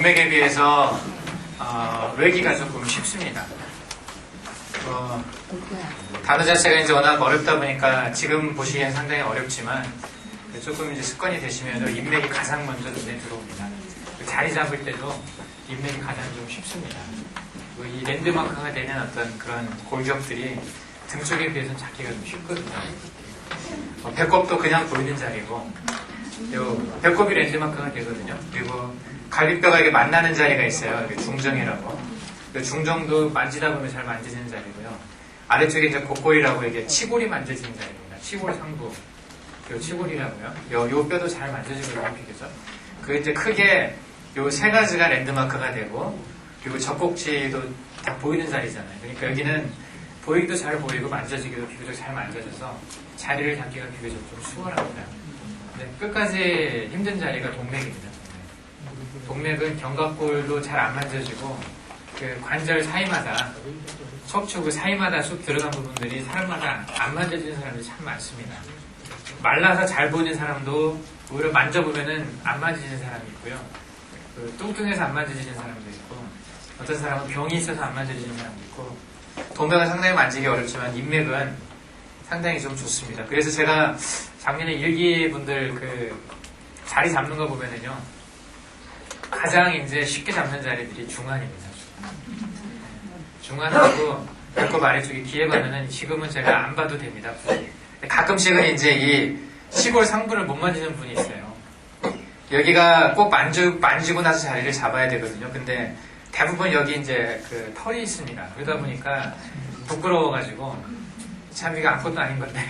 동맥에 비해서 외기가 조금 쉽습니다. 단어 자체가 이제 워낙 어렵다 보니까 지금 보시기엔 상당히 어렵지만 조금 이제 습관이 되시면 인맥이 가장 먼저 눈에 들어옵니다. 자리 잡을 때도 인맥이 가장 좀 쉽습니다. 이 랜드마크가 되는 어떤 그런 골격들이 등 쪽에 비해서는 잡기가 좀 쉽거든요. 배꼽도 그냥 보이는 자리고, 배꼽이 랜드마크가 되거든요. 그리고 갈비뼈가 이렇게 만나는 자리가 있어요. 중정이라고. 중정도 만지다 보면 잘 만져지는 자리고요. 아래쪽에 이제 곡골이라고 이게 치골이 만져지는 자리입니다. 치골 상부. 요 치골이라고요. 요 뼈도 잘 만져지거든요. 그죠? 그 이제 크게 요 세 가지가 랜드마크가 되고, 그리고 젖꼭지도 다 보이는 자리잖아요. 그러니까 여기는 보이기도 잘 보이고 만져지기도 비교적 잘 만져져서 자리를 잡기가 비교적 좀 수월합니다. 끝까지 힘든 자리가 동맥입니다. 동맥은 견갑골도 잘 안 만져지고 그 관절 사이마다 척추 그 사이마다 쑥 들어간 부분들이 사람마다 안 만져지는 사람들이 참 많습니다. 말라서 잘 보이는 사람도 오히려 만져보면은 안 만져지는 사람이 있고요. 뚱뚱해서 안 만져지는 사람도 있고, 어떤 사람은 병이 있어서 안 만져지는 사람도 있고, 동맥은 상당히 만지기 어렵지만 인맥은 상당히 좀 좋습니다. 그래서 제가 작년에 일기분들 그 자리 잡는 거 보면은요, 가장 이제 쉽게 잡는 자리들이 중안입니다. 중안하고 배꼽 아래쪽에 기에 가면은 지금은 제가 안 봐도 됩니다. 가끔씩은 이제 이 치골 상부를 못 만지는 분이 있어요. 여기가 꼭 만지고 나서 자리를 잡아야 되거든요. 근데 대부분 여기 이제 그 털이 있습니다. 그러다 보니까 부끄러워가지고, 참 이거 아무것도 아닌 건데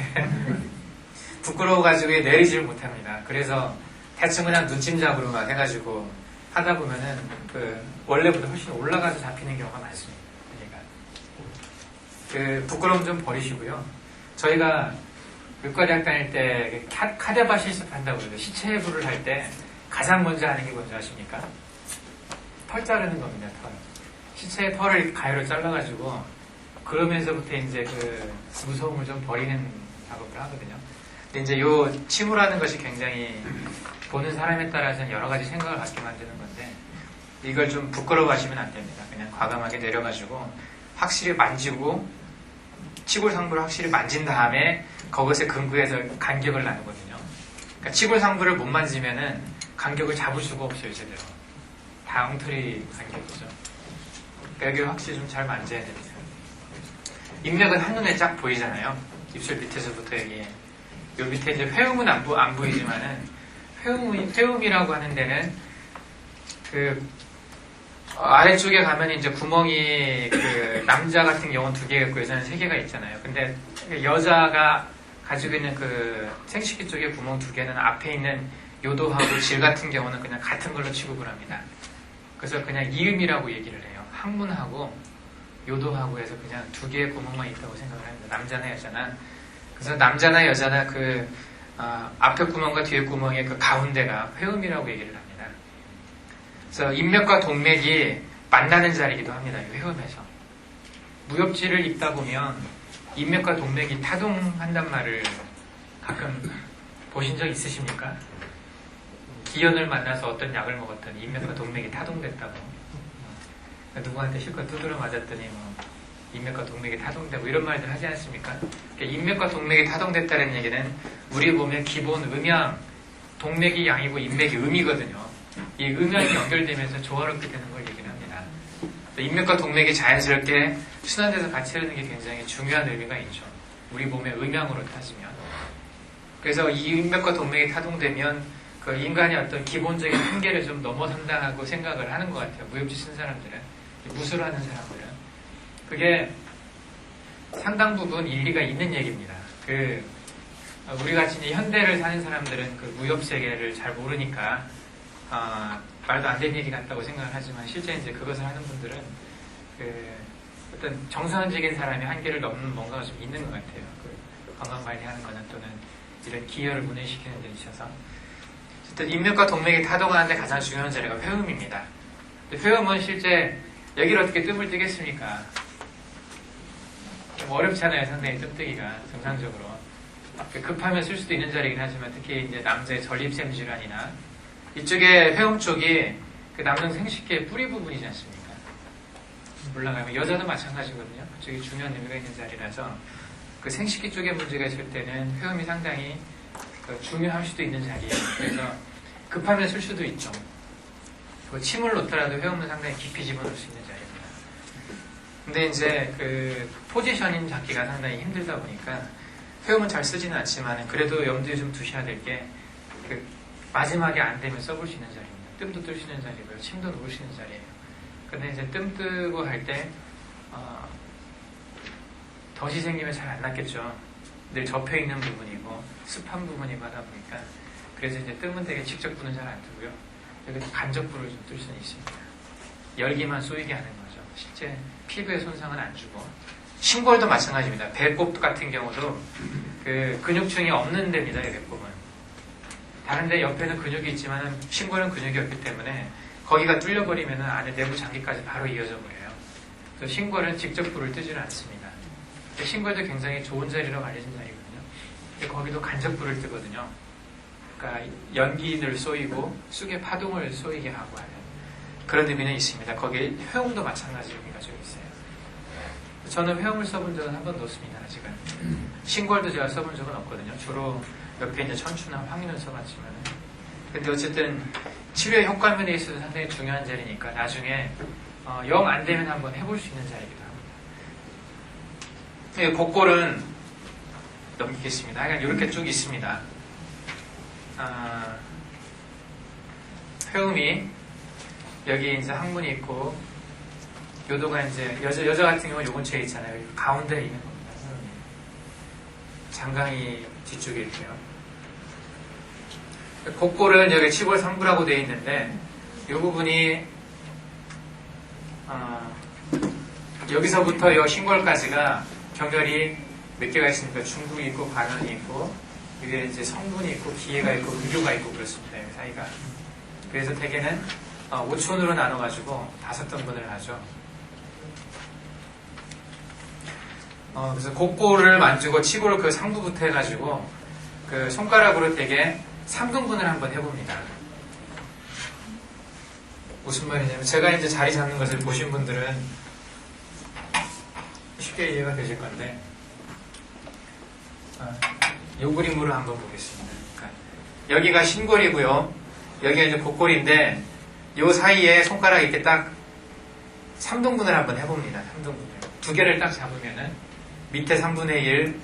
부끄러워가지고 내리지를 못합니다. 그래서 대충 그냥 눈찜잡으로 막 해가지고 하다 보면은 그 원래보다 훨씬 올라가서 잡히는 경우가 많습니다. 그러니까 그 부끄러움 좀 버리시고요. 저희가 외과대학 다닐 때 카데바 실습한다고 그래요. 시체부를 할 때 가장 먼저 하는 게 뭔지 아십니까? 털 자르는 겁니다. 털. 시체의 털을 가위로 잘라가지고 그러면서부터 이제 그 무서움을 좀 버리는 작업을 하거든요. 근데 이제 요 침울하는 것이 굉장히 보는 사람에 따라서는 여러 가지 생각을 갖게 만드는 건데, 이걸 좀 부끄러워하시면 안 됩니다. 그냥 과감하게 내려가지고 확실히 만지고 치골 상부를 확실히 만진 다음에 그것에 근거해서 간격을 나누거든요. 그러니까 치골 상부를 못 만지면은 간격을 잡을 수가 없어요, 제대로. 다 엉터리 간격이죠. 그러니까 여기를 확실히 좀 잘 만져야 됩니다. 인맥은 한눈에 쫙 보이잖아요. 입술 밑에서부터 여기. 요 밑에 이제 회음은 안 보이지만은, 회음이라고 하는 데는 그 아래쪽에 가면 이제 구멍이 그 남자 같은 경우는 2개가 있고 여자는 3개가 있잖아요. 근데 여자가 가지고 있는 그 생식기 쪽에 구멍 2개는 앞에 있는 요도하고 질 같은 경우는 그냥 같은 걸로 취급을 합니다. 그래서 그냥 이음이라고 얘기를 해요. 항문하고 요도하고 해서 그냥 2개의 구멍만 있다고 생각을 합니다. 남자나 여자나. 그래서 남자나 여자나 그 앞에 구멍과 뒤에 구멍의 그 가운데가 회음이라고 얘기를 합니다. 그래서 인맥과 동맥이 만나는 자리이기도 합니다. 이 회음에서. 무협지를 입다 보면 인맥과 동맥이 타동한단 말을 가끔 보신 적 있으십니까? 기연을 만나서 어떤 약을 먹었더니 인맥과 동맥이 타동됐다고. 누구한테 실컷 두드려 맞았더니 뭐 인맥과 동맥이 타동되고 이런 말들 하지 않습니까? 인맥과 동맥이 타동됐다는 얘기는 우리 몸의 기본 음양, 동맥이 양이고 인맥이 음이거든요. 이 음양이 연결되면서 조화롭게 되는 걸 얘기를 합니다. 인맥과 동맥이 자연스럽게 순환돼서 같이 흐르는 게 굉장히 중요한 의미가 있죠. 우리 몸의 음양으로 따지면. 그래서 이 인맥과 동맥이 타동되면 그 인간의 어떤 기본적인 한계를 좀 넘어선다고 생각을 하는 것 같아요. 무협지 쓴 사람들은. 무술하는 사람들은. 그게 상당 부분 일리가 있는 얘기입니다. 우리 같이 현대를 사는 사람들은 그 무협 세계를 잘 모르니까 말도 안 되는 얘기 같다고 생각을 하지만 실제 이제 그것을 하는 분들은 어떤 정상적인 사람의 한계를 넘는 뭔가가 좀 있는 것 같아요. 건강 관리하는 거나 또는 이런 기혈을 분해시키는 데 있어서. 어쨌든 인맥과 동맥이 타동하는데 가장 중요한 자리가 회음입니다. 회음은 실제 여기를 어떻게 뜸을 뜨겠습니까? 좀 어렵잖아요, 상당히 뜸 뜨기가 정상적으로. 급하면 쓸 수도 있는 자리이긴 하지만 특히 이제 남자의 전립腺 질환이나 이쪽에 회음 쪽이 그 남성 생식기의 뿌리 부분이지 않습니까? 올라가면 여자도 마찬가지거든요. 그쪽이 중요한 의미가 있는 자리라서 그 생식기 쪽에 문제가 있을 때는 회음이 상당히 중요할 수도 있는 자리예요. 그래서 급하면 쓸 수도 있죠. 침을 놓더라도 회음은 상당히 깊이 집어넣을 수 있는 자리입니다. 근데 이제 그 포지셔닝 잡기가 상당히 힘들다 보니까 회음은 잘 쓰지는 않지만 그래도 염두에 좀 두셔야 될 게 그 마지막에 안 되면 써볼 수 있는 자리입니다. 뜸도 뜰 수 있는 자리고요. 침도 놓을 수 있는 자리예요. 근데 이제 뜸 뜨고 할 때 덫이 생기면 잘 안 낫겠죠. 늘 접혀 있는 부분이고 습한 부분이고 하다 보니까 그래서 이제 뜸은 되게 직접 불은 잘 안 뜨고요. 여기 간접 불을 좀 뜰 수는 있습니다. 열기만 쏘이게 하는 거죠. 실제 피부에 손상은 안 주고. 신골도 마찬가지입니다. 배꼽 같은 경우도 그 근육층이 없는 데입니다. 이 배꼽은. 다른데 옆에는 근육이 있지만 신골은 근육이 없기 때문에 거기가 뚫려버리면 안에 내부 장기까지 바로 이어져 버려요. 그래서 신골은 직접 불을 뜨지는 않습니다. 신골도 굉장히 좋은 자리로 알려진 자리거든요. 거기도 간접 불을 뜨거든요. 그러니까 연기를 쏘이고 쑥의 파동을 쏘이게 하고 하는 그런 의미는 있습니다. 거기에 회음도 마찬가지 의미가 좀 있어요. 저는 회음을 써본 적은 한 번도 없습니다. 아직은. 신골도 제가 써본 적은 없거든요. 주로 옆에 이제 천추나 황인을 써봤지만. 근데 어쨌든 치료의 효과 면에 있어서 상당히 중요한 자리니까 나중에 영 안 되면 한번 해볼 수 있는 자리이기도 합니다. 곡골은 넘기겠습니다. 그냥 이렇게 쭉 있습니다. 회음이 여기 이제 항문이 있고 요도가 이제 여자 같은 경우는 요 근처에 있잖아요. 가운데에 있는 겁니다. 장강이 뒤쪽에 있고요. 곡골은 여기 치골 3구라고 되어 있는데 이 부분이 여기서부터 이 신골까지가 경혈이 몇 개가 있습니까? 중국이 있고 관원이 있고 여기에 이제 성분이 있고 기회가 있고 의교가 있고 그렇습니다. 여기 사이가. 그래서 대개는 5촌으로 나눠가지고 5등분을 하죠. 그래서 곡골을 만지고 치골 그 상부부터 해가지고 그 손가락으로 되게 3등분을 한번 해봅니다. 무슨 말이냐면 제가 이제 자리 잡는 것을 보신 분들은 쉽게 이해가 되실 건데 이 그림으로 한번 보겠습니다. 그러니까 여기가 신골이고요. 여기가 이제 곡골인데 이 사이에 손가락 이렇게 딱 3등분을 한번 해봅니다. 3등분을. 두 개를 딱 잡으면은 밑에 3분의 1.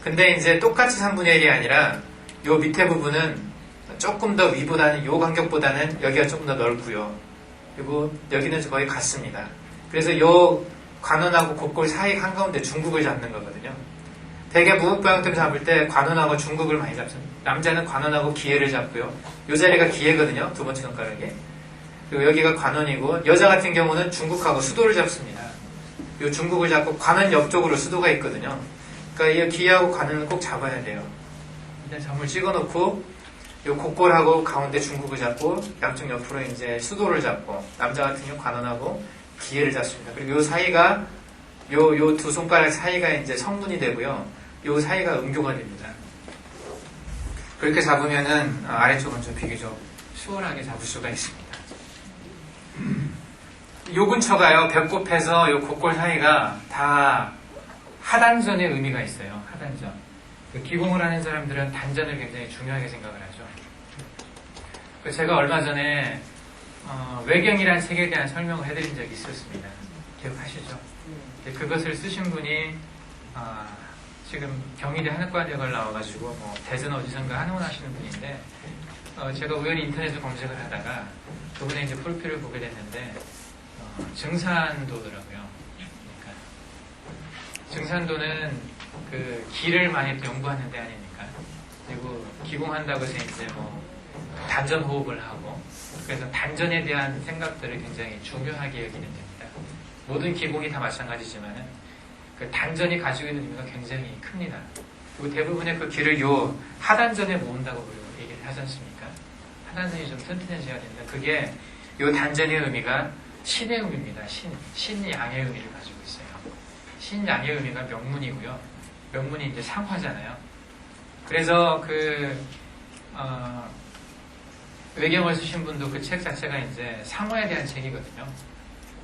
근데 이제 똑같이 3분의 1이 아니라 요 밑에 부분은 조금 더 위보다는 요 간격보다는 여기가 조금 더 넓고요. 그리고 여기는 거의 같습니다. 그래서 요 관원하고 곡골 사이 한가운데 중국을 잡는 거거든요. 대개 무극보양점 잡을 때 관원하고 중국을 많이 잡습니다. 남자는 관원하고 기회를 잡고요. 요 자리가 기회거든요. 두 번째 손가락에. 그리고 여기가 관원이고 여자 같은 경우는 중국하고 수도를 잡습니다. 요 중국을 잡고 관원 옆쪽으로 수도가 있거든요. 그러니까 이 기회하고 관원은 꼭 잡아야 돼요. 일단 점을 찍어놓고 요 곡골하고 가운데 중국을 잡고 양쪽 옆으로 이제 수도를 잡고 남자 같은 경우 관원하고 기회를 잡습니다. 그리고 요 사이가 요 두 손가락 사이가 이제 성분이 되고요. 요 사이가 음교가 됩니다. 그렇게 잡으면은 아래쪽은 좀 비교적 수월하게 잡을 수가 있습니다. 요 근처가요, 배꼽에서 요 곡골 사이가 다 하단전의 의미가 있어요. 하단전. 기공을 하는 사람들은 단전을 굉장히 중요하게 생각을 하죠. 제가 얼마 전에 외경이라는 책에 대한 설명을 해드린 적이 있었습니다. 기억하시죠? 그것을 쓰신 분이 지금 경희대 한의과대학을 나와가지고 대전 어디선가 한의원 하시는 분인데 제가 우연히 인터넷에 검색을 하다가 그분의 이제 프로필을 보게 됐는데 증산도더라고요. 그러니까 증산도는 그 기를 많이 연구하는 데 아닙니까? 그리고 기공한다고 해서 이제 단전 호흡을 하고 그래서 단전에 대한 생각들을 굉장히 중요하게 여기는 됩니다. 모든 기공이 다 마찬가지지만은 그 단전이 가지고 있는 의미가 굉장히 큽니다. 그리고 대부분의 그 기를 요 하단전에 모은다고 얘기를 하지 않습니까? 하단전이 좀 튼튼해져야 된다. 그게 요 단전의 의미가 신의 의미입니다. 신양의 의미를 가지고 있어요. 신양의 의미가 명문이고요. 명문이 이제 상화잖아요. 그래서 외경을 쓰신 분도 그 책 자체가 이제 상화에 대한 책이거든요.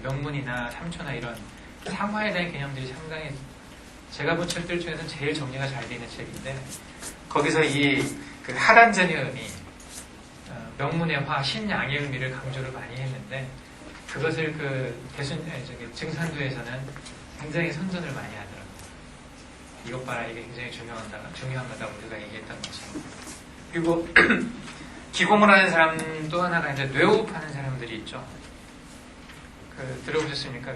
명문이나 삼초나 이런 상화에 대한 개념들이 상당히 제가 본 책들 중에서는 제일 정리가 잘 되어 있는 책인데 거기서 그 하단전의 명문의 화, 신양의 의미를 강조를 많이 했는데 그것을 증산도에서는 굉장히 선전을 많이 하더라고요. 이것 봐라, 이게 굉장히 중요한 거다 우리가 얘기했던 거죠. 그리고 기공을 하는 사람 또 하나가 이제 뇌호흡하는 사람들이 있죠. 들어보셨습니까?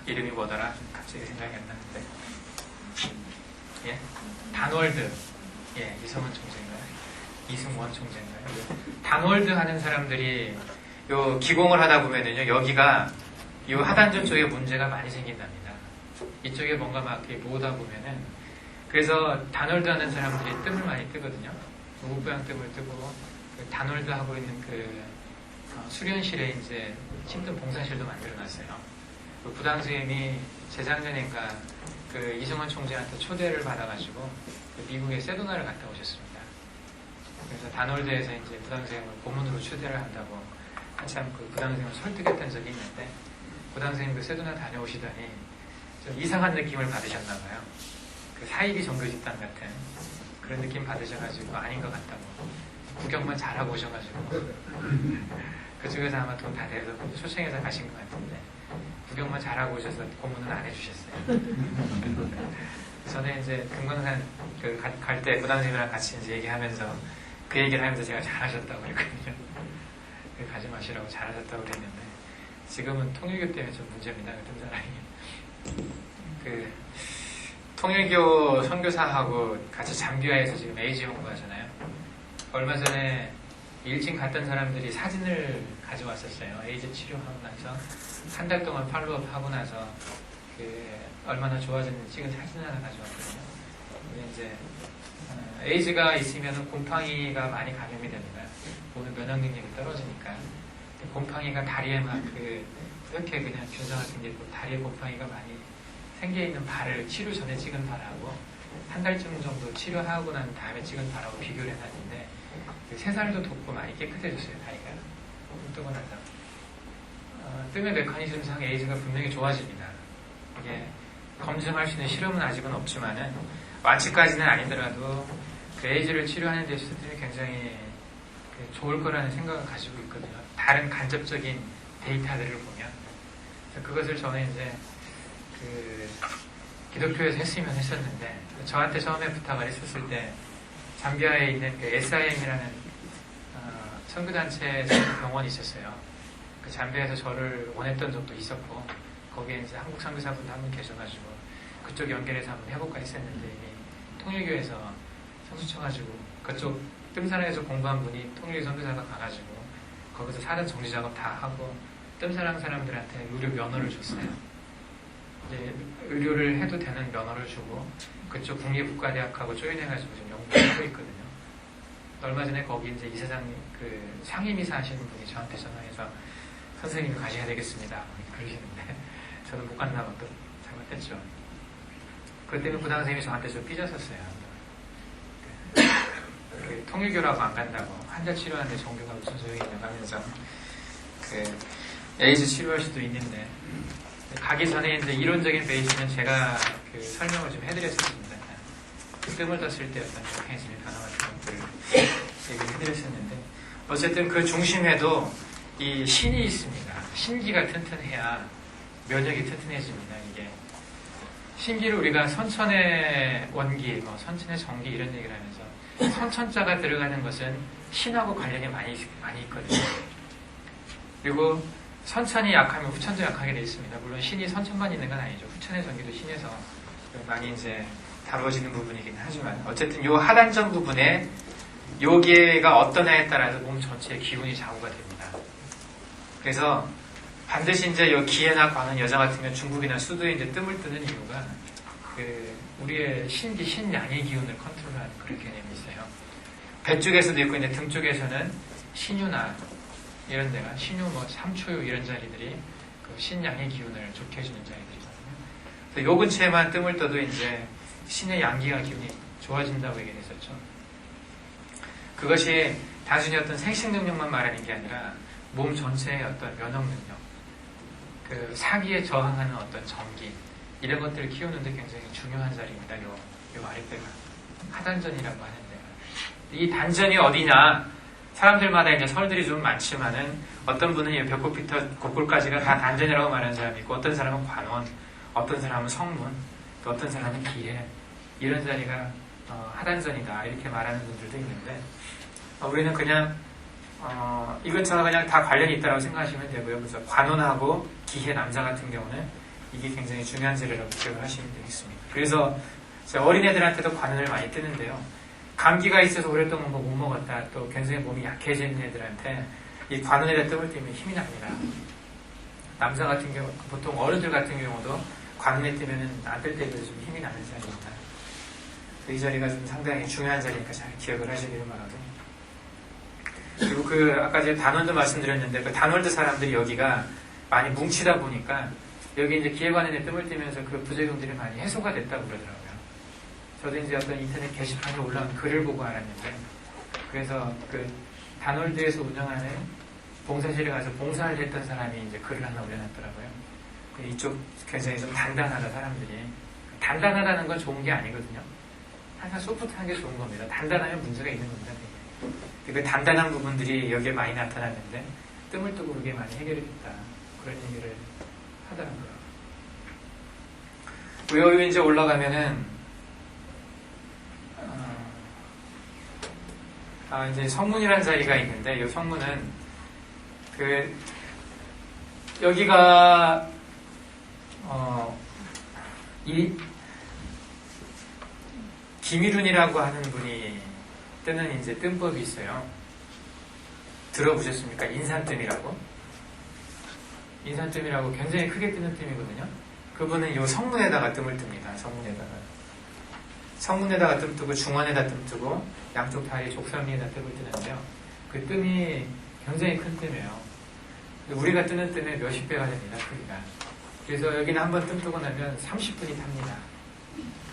이름이 뭐더라? 갑자기 생각이 안 나는데. 예? 단월드. 예, 이승원 총재인가요? 단월드 하는 사람들이 요 기공을 하다 보면은요, 여기가 요 하단전 쪽에 문제가 많이 생긴답니다. 이쪽에 뭔가 막 이렇게 모으다 보면은, 그래서 단월드 하는 사람들이 뜸을 많이 뜨거든요. 우부양 뜸을 뜨고, 단월드 하고 있는 수련실에 이제 힘든 봉사실도 만들어 놨어요. 부당 선생님이 재작년인가 이승원 총재한테 초대를 받아가지고 미국에 세도나를 갔다 오셨습니다. 그래서 단월드에서 이제 부당 선생님을 고문으로 초대를 한다고 한참 부당 선생님을 설득했던 적이 있는데 부당 선생님 세도나 다녀오시더니 좀 이상한 느낌을 받으셨나봐요. 사이비 종교 집단 같은 그런 느낌 받으셔가지고 아닌 것 같다고 구경만 잘하고 오셔가지고 그쪽에서 아마 돈 다 내서 초청해서 가신 것 같은데 구경만 잘하고 오셔서 고문은 안 해주셨어요. 저는 이제 금강산 갈 때 부당 선생님이랑 같이 이제 얘기하면서 그 얘기를 하면서 제가 잘하셨다고 그랬거든요. 가지 마시라고 잘하셨다고 그랬는데 지금은 통일교 때문에 좀 문제입니다. 같은 사람이 통일교 선교사하고 같이 잠비아에서 지금 에이즈 연구하잖아요. 얼마 전에 일진 갔던 사람들이 사진을 가져왔었어요. 에이즈 치료하고 나서 한 달 동안 팔로업 하고 나서 얼마나 좋아졌는지 찍은 사진 하나 가져왔거든요. 이제 에이즈가 있으면 곰팡이가 많이 감염이 됩니다. 몸의 면역 능력이 떨어지니까 곰팡이가 다리에 막 이렇게 그냥 균사가 생기고 다리에 곰팡이가 많이 생겨있는 발을 치료 전에 찍은 발하고 한 달쯤 정도 치료하고 난 다음에 찍은 발하고 비교를 해놨는데 새살도 돋고 많이 깨끗해졌어요. 다리가 뜨고 나서 뜸의 메커니즘상 에이즈가 분명히 좋아집니다. 이게 검증할 수 있는 실험은 아직은 없지만은 완치까지는 아니더라도 에이즈를 치료하는 데 있어서 굉장히 좋을 거라는 생각을 가지고 있거든요. 다른 간접적인 데이터들을 보면 그것을 저는 이제 기독교에서 했으면 했었는데 저한테 처음에 부탁을 했었을 때 잠비아에 있는 SIM이라는 선교단체 병원이 있었어요. 잠비아에서 저를 원했던 적도 있었고 거기에 이제 한국 선교사분도 한 분 계셔가지고 그쪽 연결해서 한번 해볼까 했었는데 이미 통일교에서 선수 쳐가지고 그쪽 뜸사랑에서 공부한 분이 통일교 선교사가 가가지고 거기서 사전 정지 작업 다 하고 뜸사랑 사람들한테 의료 면허를 줬어요. 이제 의료를 해도 되는 면허를 주고 그쪽 국립국가대학하고 조인해가지고 지금 연구를 하고 있거든요. 얼마 전에 거기 이제 이사장 상임이사 하시는 분이 저한테 전화해서 선생님이 가셔야 되겠습니다. 그러시는데 저는 못 간다고 또 잘못했죠. 그것 때문에 부당 선생님이 저한테 좀 삐졌었어요. 통일교라고 안 간다고 한 달 치료하는데 종교가 무슨 소용이 있냐고 하면서 에이즈 치료할 수도 있는데 가기 전에 이제 이론적인 베이스는 제가 설명을 좀 해드렸었습니다. 뜸을 떴을 때 어떤 메커니즘이 변화가 것들을 얘기를 해드렸었는데 어쨌든 그 중심에도 이 신이 있습니다. 신기가 튼튼해야 면역이 튼튼해집니다. 이게 신기를 우리가 선천의 원기, 선천의 정기 이런 얘기를 하면서 선천자가 들어가는 것은 신하고 관련이 많이 있거든요. 그리고 선천이 약하면 후천도 약하게 되어 있습니다. 물론 신이 선천만 있는 건 아니죠. 후천의 전기도 신에서 많이 이제 다루어지는 부분이긴 하지만 어쨌든 이 하단전 부분에 요기가 어떠냐에 따라서 몸 전체의 기운이 좌우가 됩니다. 그래서 반드시 이제 요 기회나 관은 여자 같으면 중국이나 수도에 이제 뜸을 뜨는 이유가 우리의 신기, 신양의 기운을 컨트롤하는 그런 개념이 있어요. 배 쪽에서도 있고 이제 등 쪽에서는 신유나 이런 데가 신유, 삼초유 이런 자리들이 신양의 기운을 좋게 해주는 자리들이거든요. 그래서 요 근처에만 뜸을 떠도 이제 신의 양기가 기운이 좋아진다고 얘기했었죠. 그것이 단순히 어떤 생식 능력만 말하는 게 아니라 몸 전체의 어떤 면역 능력, 그 사기에 저항하는 어떤 전기, 이런 것들을 키우는데 굉장히 중요한 자리입니다. 요 아랫배가 하단전이라고 하는데, 이 단전이 어디냐? 사람들마다 이제 설들이 좀 많지만은 어떤 분은 이 벽골부터 곡골까지가 다 단전이라고 말하는 사람이 있고, 어떤 사람은 관원, 어떤 사람은 성문, 또 어떤 사람은 기해, 이런 자리가 하단전이다 이렇게 말하는 분들도 있는데, 우리는 그냥 이것저것 그냥 다 관련이 있다고 생각하시면 되고요. 그래서 관원하고 기해 남자 같은 경우는 이게 굉장히 중요한 자리라고 기억을 하시면 되겠습니다. 그래서 어린애들한테도 관원을 많이 뜨는데요. 감기가 있어서 오랫동안 못 먹었다, 또 굉장히 몸이 약해진 애들한테 이 관원에다 뜸을 띄면 힘이 납니다. 남자 같은 경우, 보통 어른들 같은 경우도 관원에 뜨면은 안뜰 때도 좀 힘이 나는 자리입니다. 이 자리가 좀 상당히 중요한 자리니까 잘 기억을 하시기를 바라고. 그리고 아까 제가 단월도 말씀드렸는데, 그 단월도 사람들이 여기가 많이 뭉치다 보니까 여기 이제 기해관원에 뜸을 띄면서 그 부작용들이 많이 해소가 됐다고 그러더라고요. 저도 이제 어떤 인터넷 게시판에 올라온 글을 보고 알았는데, 그래서 그 단월드에서 운영하는 봉사실에 가서 봉사를 했던 사람이 이제 글을 하나 올려놨더라고요. 이쪽 굉장히 좀 단단하다, 사람들이. 단단하다는 건 좋은 게 아니거든요. 항상 소프트한 게 좋은 겁니다. 단단하면 문제가 있는 겁니다. 그 단단한 부분들이 여기에 많이 나타났는데, 뜸을 뜨고 그게 많이 해결이 됐다, 그런 얘기를 하더라고요. 여기 이제 올라가면은 이제 성문이라는 자리가 있는데, 이 성문은 여기가 이 김일훈이라고 하는 분이 뜨는 이제 뜸법이 있어요. 들어보셨습니까? 인산뜸이라고. 인산뜸이라고 굉장히 크게 뜨는 뜸이거든요. 그분은 이 성문에다가 뜸을 뜹니다. 성문에다가 뜸 뜨고, 중원에다 뜸 뜨고, 양쪽 다리 족삼리에다 뜸을 뜨는데요. 그 뜸이 굉장히 큰 뜸이에요. 우리가 뜨는 뜸의 몇십 배가 됩니다, 크기가. 그래서 여기는 한번 뜸 뜨고 나면 30분이 탑니다.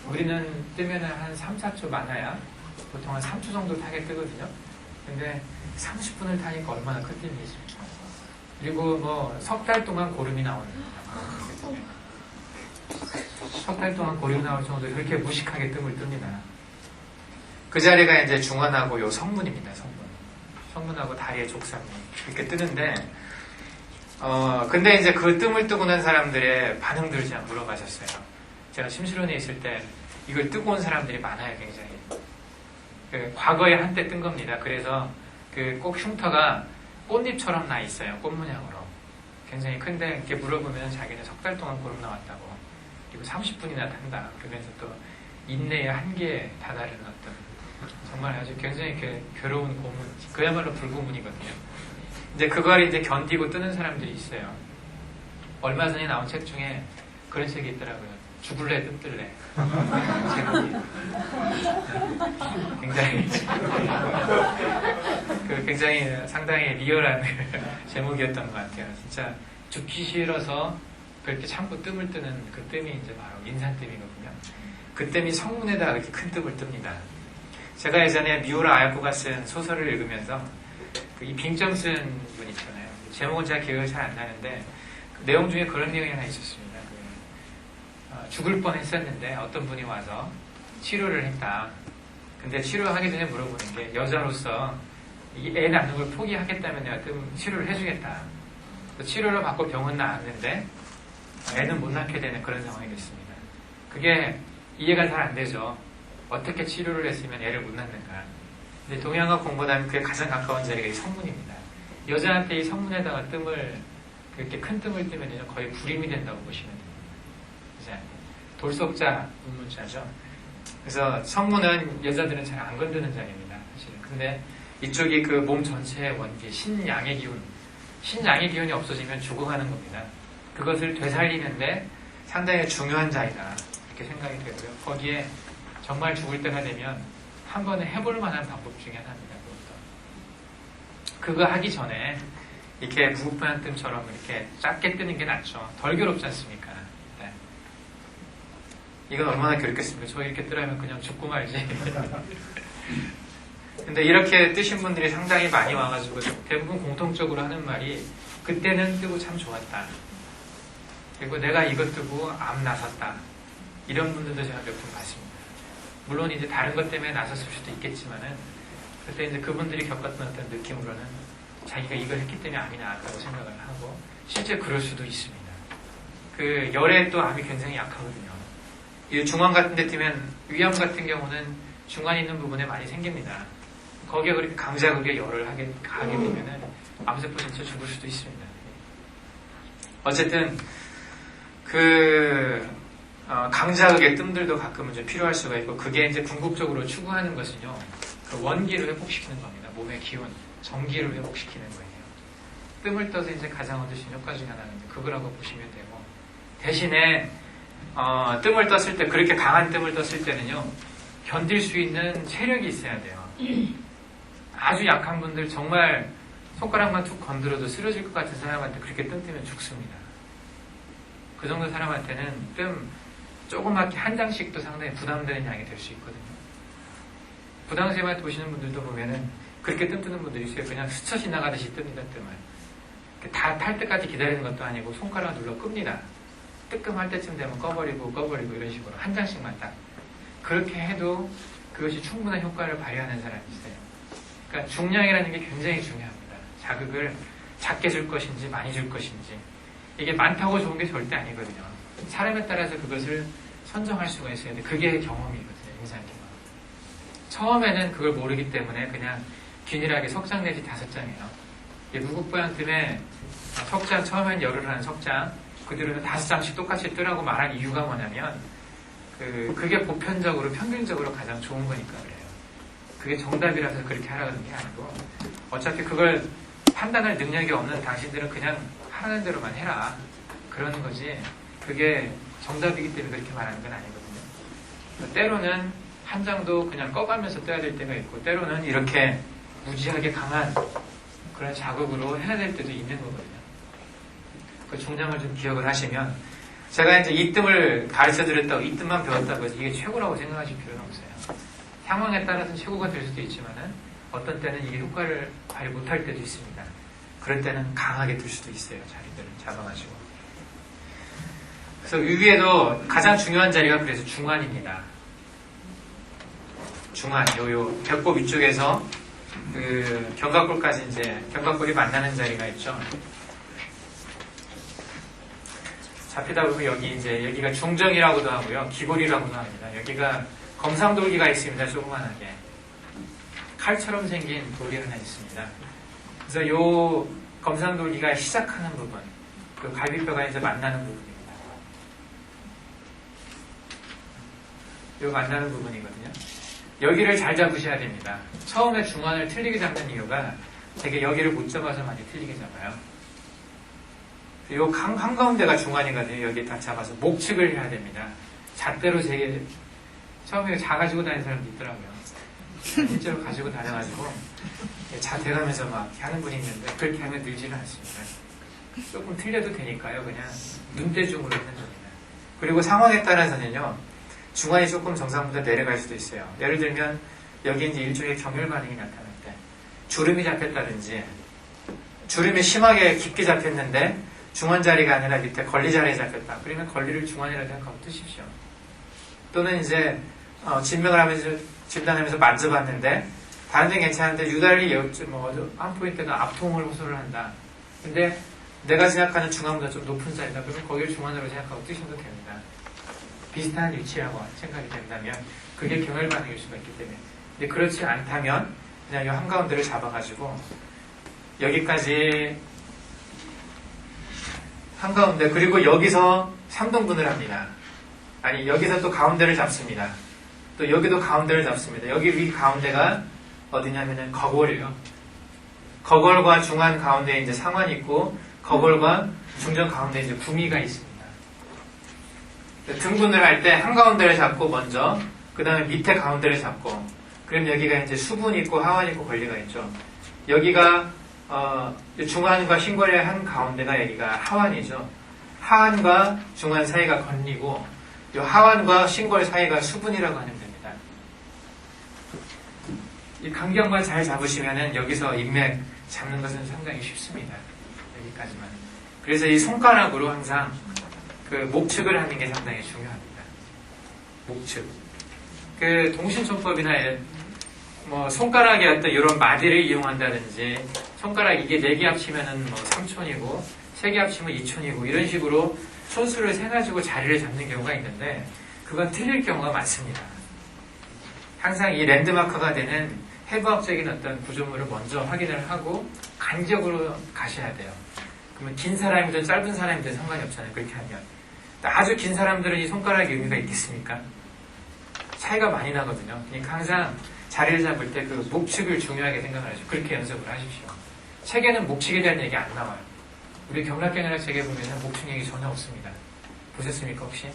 우리는 뜨면 한 3, 4초 많아야 보통 한 3초 정도 타게 뜨거든요. 근데 30분을 타니까 얼마나 큰 뜸이겠습니까? 그리고 뭐 석 달 동안 고름이 나오는 겁니다. 석 달 동안 고름이 나올 정도로 그렇게 무식하게 뜸을 뜹니다. 그 자리가 이제 중원하고 요 성문입니다. 성문하고 다리의 족삼이 이렇게 뜨는데, 근데 이제 그 뜸을 뜨고 난 사람들의 반응들을 제가 물어봐셨어요. 제가 심시론에 있을 때 이걸 뜨고 온 사람들이 많아요, 굉장히. 과거에 한때 뜬 겁니다. 그래서 꼭 흉터가 꽃잎처럼 나 있어요. 꽃 모양으로. 굉장히 큰데, 이렇게 물어보면 자기는 석 달 동안 고름 나왔다고. 그리고 30분이나 탄다. 그러면서 또 인내의 한계에 다다른 어떤, 정말 아주 굉장히 괴로운 고문, 그야말로 불고문이거든요. 이제 그걸 이제 견디고 뜨는 사람들이 있어요. 얼마 전에 나온 책 중에 그런 책이 있더라고요. 죽을래 뜸뜰래. 제목이 굉장히 상당히 리얼한 제목이었던 것 같아요. 진짜 죽기 싫어서 그렇게 참고 뜸을 뜨는 그 뜸이 이제 바로 인산뜸이거든요. 그 뜸이 성문에다 이렇게 큰 뜸을 뜹니다. 제가 예전에 미우라 아야코가 쓴 소설을 읽으면서 이 빙점 쓴 분 있잖아요. 제목은 제가 기억이 잘 안 나는데, 그 내용 중에 그런 내용이 하나 있었습니다. 죽을 뻔 했었는데 어떤 분이 와서 치료를 했다. 근데 치료하기 전에 물어보는 게, 여자로서 이 애 낳는 걸 포기하겠다면 내가 치료를 해주겠다. 치료를 받고 병원 나왔는데 애는 못 낳게 되는 그런 상황이 됐습니다. 그게 이해가 잘 안 되죠. 어떻게 치료를 했으면 애를 못 낳는가. 근데 동양과 공부하면 그게 가장 가까운 자리가 이 성문입니다. 여자한테 이 성문에다가 그렇게 큰 뜸을 뜨면 거의 불임이 된다고 보시면 됩니다. 돌속자 문문자죠. 그래서 성문은 여자들은 잘 안 건드는 자리입니다, 사실은. 근데 이쪽이 그 몸 전체의 원기, 신양의 기운이 없어지면 죽어가는 겁니다. 그것을 되살리는데 상당히 중요한 자리다, 이렇게 생각이 되고요. 거기에 정말 죽을 때가 되면 한 번에 해볼 만한 방법 중에 하나입니다. 그거 하기 전에 이렇게 무급한 뜸처럼 이렇게 짧게 뜨는 게 낫죠. 덜 괴롭지 않습니까? 네. 이건 얼마나 괴롭겠습니까? 저 이렇게 뜨라면 그냥 죽고 말지. 근데 이렇게 뜨신 분들이 상당히 많이 와가지고 대부분 공통적으로 하는 말이 그때는 뜨고 참 좋았다. 그리고 내가 이것 뜨고 암 나섰다. 이런 분들도 제가 몇 분 봤습니다. 물론 이제 다른 것 때문에 나섰을 수도 있겠지만은 그때 이제 그분들이 겪었던 어떤 느낌으로는 자기가 이걸 했기 때문에 암이 나왔다고 생각을 하고 실제 그럴 수도 있습니다. 그 열에 또 암이 굉장히 약하거든요. 이 중환 같은 데 뜨면 위암 같은 경우는 중환 있는 부분에 많이 생깁니다. 거기에 그렇게 강자극에 열을 하게 되면은 암세포 전체 죽을 수도 있습니다. 어쨌든 강자극의 뜸들도 가끔은 좀 필요할 수가 있고 그게 이제 궁극적으로 추구하는 것은요. 그 원기를 회복시키는 겁니다. 몸의 기운, 정기를 회복시키는 거예요. 뜸을 떠서 이제 가장 얻으신 효과 중에 하나는 그거라고 보시면 되고 대신에 뜸을 떴을 때 그렇게 강한 뜸을 떴을 때는요. 견딜 수 있는 체력이 있어야 돼요. 아주 약한 분들 정말 손가락만 툭 건드려도 쓰러질 것 같은 사람한테 그렇게 뜸 뜨면 죽습니다. 그 정도 사람한테는 뜸 조그맣게 한 장씩도 상당히 부담되는 양이 될 수 있거든요. 부담스러워 보시는 분들도 보면은 그렇게 뜸 뜨는 분들이 있어요. 그냥 스쳐 지나가듯이 뜹니다, 뜸을. 다 탈 때까지 기다리는 것도 아니고 손가락 눌러 끕니다. 뜨끔할 때쯤 되면 꺼버리고 이런 식으로 한 장씩만 딱. 그렇게 해도 그것이 충분한 효과를 발휘하는 사람이 있어요. 그러니까 중량이라는 게 굉장히 중요합니다. 자극을 작게 줄 것인지 많이 줄 것인지. 이게 많다고 좋은 게 절대 아니거든요. 사람에 따라서 그것을 선정할 수가 있어야 돼. 그게 경험이거든요. 임상 경험. 처음에는 그걸 모르기 때문에 그냥 균일하게 석장 내지 5장이에요. 무국보양팀에 석장, 처음엔 열을 하는 석장, 그 뒤로는 5장씩 똑같이 뜨라고 말한 이유가 뭐냐면 그게 보편적으로 평균적으로 가장 좋은 거니까 그래요. 그게 정답이라서 그렇게 하라는 게 아니고 어차피 그걸 판단할 능력이 없는 당신들은 그냥 하라는 대로만 해라. 그러는 거지. 그게 정답이기 때문에 그렇게 말하는 건 아니거든요. 때로는 한 장도 그냥 꺼가면서 떠야 될 때가 있고 때로는 이렇게 무지하게 강한 그런 자극으로 해야 될 때도 있는 거거든요. 그 중량을 좀 기억을 하시면 제가 이제 이 뜸을 가르쳐 드렸다고 이 뜸만 배웠다고 해서 이게 최고라고 생각하실 필요는 없어요. 상황에 따라서는 최고가 될 수도 있지만은 어떤 때는 이게 효과를 발휘 못할 때도 있습니다. 그럴 때는 강하게 들 수도 있어요. 자리들을 잡아가지고. 그래서 위에도 가장 중요한 자리가 그래서 중환입니다. 중환, 요 배꼽 위쪽에서 그 견갑골까지 이제 견갑골이 만나는 자리가 있죠. 잡히다 보면 여기가 중정이라고도 하고요. 기골이라고도 합니다. 여기가 검상돌기가 있습니다. 조그만하게. 칼처럼 생긴 돌이 하나 있습니다. 그래서 요 검상돌기가 시작하는 부분, 그 갈비뼈가 이제 만나는 부분입니다. 요 만나는 부분이거든요. 여기를 잘 잡으셔야 됩니다. 처음에 중환을 틀리게 잡는 이유가 되게 여기를 못 잡아서 많이 틀리게 잡아요. 요 한가운데가 중환이거든요. 여기 딱 잡아서 목측을 해야 됩니다. 잣대로 처음에 자 가지고 다니는 사람도 있더라고요. 실제로 가지고 다녀가지고 자 대가면서 막 하는 분이 있는데 그렇게 하면 늘지는 않습니다. 조금 틀려도 되니까요. 그냥 눈대중으로 하는 겁니다. 그리고 상황에 따라서는요. 중환이 조금 정상보다 내려갈 수도 있어요. 예를 들면 여기 이제 일종의 경혈 반응이 나타날 때 주름이 잡혔다든지 주름이 심하게 깊게 잡혔는데 중환 자리가 아니라 밑에 걸리 자리에 잡혔다. 그러면 걸리를 중환이라고 생각하고 뜨십시오. 또는 이제 진단하면서 만져봤는데 다른 데는 괜찮은데 유달리 한 포인트가 앞통을 호소를 한다. 근데 내가 생각하는 중환보다 좀 높은 자리다. 그러면 거기를 중환으로 생각하고 뜨셔도 됩니다. 비슷한 위치라고 생각이 된다면 그게 경혈 반응일 수가 있기 때문에. 근데 그렇지 않다면 그냥 이 한가운데를 잡아가지고 여기까지 한가운데 그리고 여기서 3등분을 합니다. 아니 여기서 또 가운데를 잡습니다. 또 여기도 가운데를 잡습니다. 여기 위 가운데가 어디냐면은 거골이에요. 거골과 중환 가운데에 이제 상환이 있고 거골과 중정 가운데에 이제 구미가 있습니다. 등분을 할 때 한가운데를 잡고 먼저 그 다음에 밑에 가운데를 잡고 그럼 여기가 이제 수분이 있고 하환이 있고 권리가 있죠. 여기가 중환과 신골의 한 가운데가 여기가 하환이죠. 하환과 중환 사이가 권리고 이 하환과 신골 사이가 수분이라고 하면 됩니다. 이 간격만 잘 잡으시면은 여기서 인맥 잡는 것은 상당히 쉽습니다. 여기까지만. 그래서 이 손가락으로 항상 그 목측을 하는 게 상당히 중요합니다. 목측. 그 동신촌법이나 뭐 손가락의 어떤 이런 마디를 이용한다든지 손가락 이게 4개 합치면은 뭐 3촌이고 3개 합치면 2촌이고 이런 식으로 손수를 세가지고 자리를 잡는 경우가 있는데 그건 틀릴 경우가 많습니다. 항상 이 랜드마커가 되는 해부학적인 어떤 구조물을 먼저 확인을 하고 간격으로 가셔야 돼요. 그러면 긴 사람이든 짧은 사람이든 상관이 없잖아요. 그렇게 하면. 아주 긴 사람들은 이 손가락의 의미가 있겠습니까? 차이가 많이 나거든요. 그러니까 항상 자리를 잡을 때 그 목측을 중요하게 생각을 하시고 그렇게 연습을 하십시오. 책에는 목측에 대한 얘기 안 나와요. 우리 경락경연학 책에 보면 목측 얘기 전혀 없습니다. 보셨습니까 혹시?